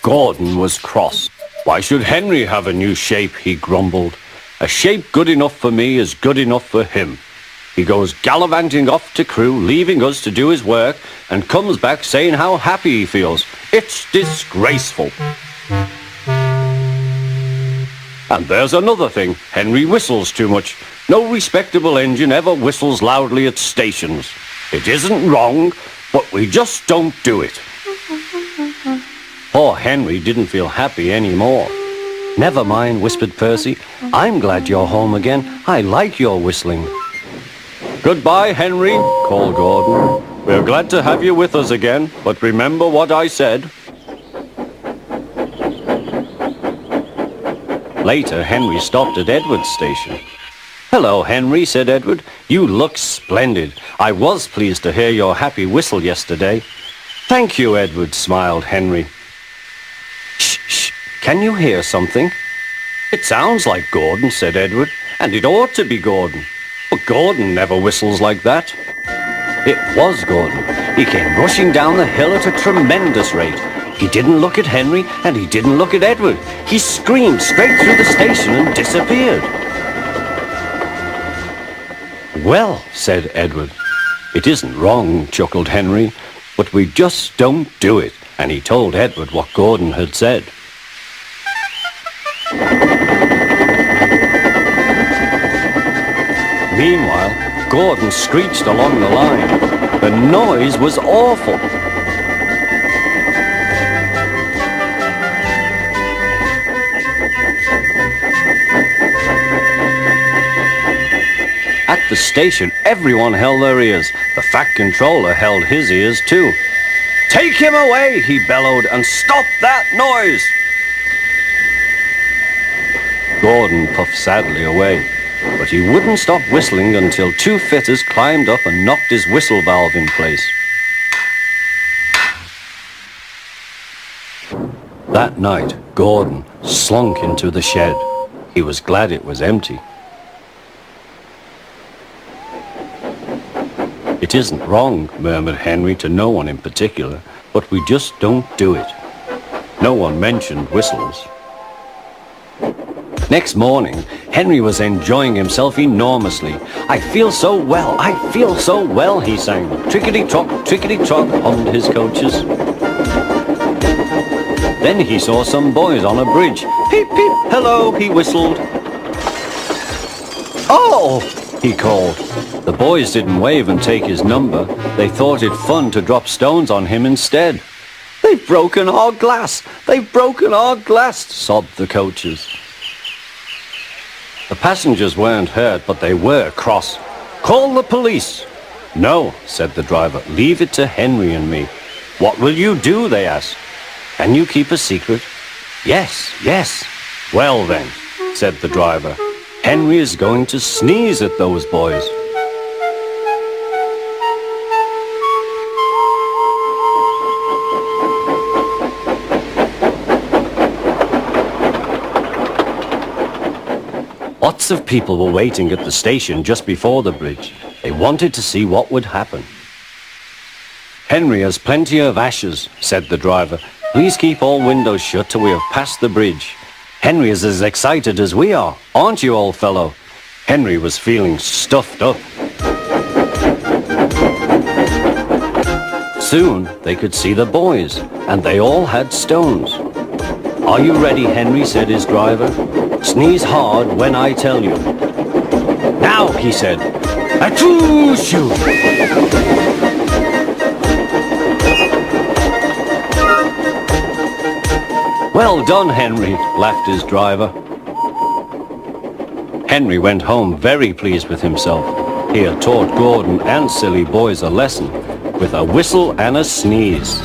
Gordon was cross. Why should Henry have a new shape, he grumbled. A shape good enough for me is good enough for him. He goes gallivanting off to crew, leaving us to do his work, and comes back saying how happy he feels. It's disgraceful. And there's another thing. Henry whistles too much. No respectable engine ever whistles loudly at stations. It isn't wrong, but we just don't do it. Poor Henry didn't feel happy anymore. Never mind, whispered Percy. I'm glad you're home again. I like your whistling. Goodbye, Henry, called Gordon. We're glad to have you with us again, but remember what I said. Later, Henry stopped at Edward's station. Hello, Henry, said Edward. You look splendid. I was pleased to hear your happy whistle yesterday. Thank you, Edward, smiled Henry. Shh, shh. Can you hear something? It sounds like Gordon, said Edward, and it ought to be Gordon. But Gordon never whistles like that. It was Gordon. He came rushing down the hill at a tremendous rate. He didn't look at Henry, and he didn't look at Edward. He screamed straight through the station and disappeared. Well, said Edward. It isn't wrong, chuckled Henry, but we just don't do it. And he told Edward what Gordon had said. Meanwhile, Gordon screeched along the line. The noise was awful. At the station, everyone held their ears. The Fat Controller held his ears too. Take him away, he bellowed, and stop that noise! Gordon puffed sadly away, but he wouldn't stop whistling until two fitters climbed up and knocked his whistle valve in place. That night, Gordon slunk into the shed. He was glad it was empty. It isn't wrong, murmured Henry to no one in particular, but we just don't do it. No one mentioned whistles. Next morning, Henry was enjoying himself enormously. I feel so well, he sang. Trickety-trock, hummed his coaches. Then he saw some boys on a bridge. Peep, peep, hello, he whistled. Oh, he called. The boys didn't wave and take his number. They thought it fun to drop stones on him instead. They've broken our glass! They've broken our glass! Sobbed the coaches. The passengers weren't hurt, but they were cross. Call the police! No, said the driver. Leave it to Henry and me. What will you do? They asked. Can you keep a secret? Yes, yes. Well then, said the driver. Henry is going to sneeze at those boys. Lots of people were waiting at the station just before the bridge. They wanted to see what would happen. Henry has plenty of ashes, said the driver. Please keep all windows shut till we have passed the bridge. Henry is as excited as we are, aren't you, old fellow? Henry was feeling stuffed up. Soon they could see the boys, and they all had stones. Are you ready, Henry, said his driver. Sneeze hard when I tell you. Now, he said. Achoo-shoo! Well done, Henry, laughed his driver. Henry went home very pleased with himself. He had taught Gordon and silly boys a lesson with a whistle and a sneeze.